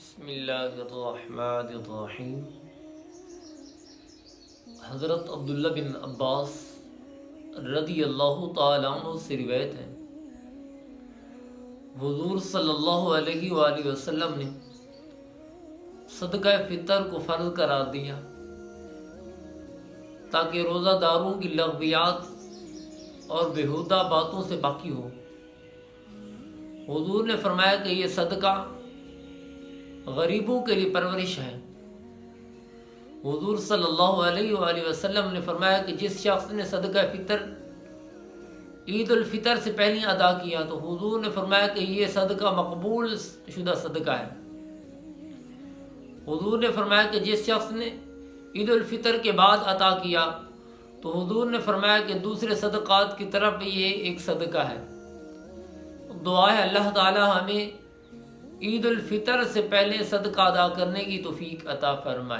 بسم اللہ الرحمن الرحیم۔ حضرت عبداللہ بن عباس رضی اللہ تعالیٰ عنہ سے روایت ہے، حضور صلی اللہ علیہ وآلہ وسلم نے صدقہ فطر کو فرض قرار دیا تاکہ روزہ داروں کی لغویات اور بیہودہ باتوں سے باقی ہو۔ حضور نے فرمایا کہ یہ صدقہ غریبوں کے لیے پرورش ہے۔ حضور صلی اللہ علیہ وآلہ وسلم نے فرمایا کہ جس شخص نے صدقہ فطر عید الفطر سے پہلے ادا کیا تو حضور نے فرمایا کہ یہ صدقہ مقبول شدہ صدقہ ہے۔ حضور نے فرمایا کہ جس شخص نے عید الفطر کے بعد عطا کیا تو حضور نے فرمایا کہ دوسرے صدقات کی طرف یہ ایک صدقہ ہے۔ دعا ہے اللہ تعالی ہمیں عید الفطر سے پہلے صدقہ ادا کرنے کی توفیق عطا فرمائے۔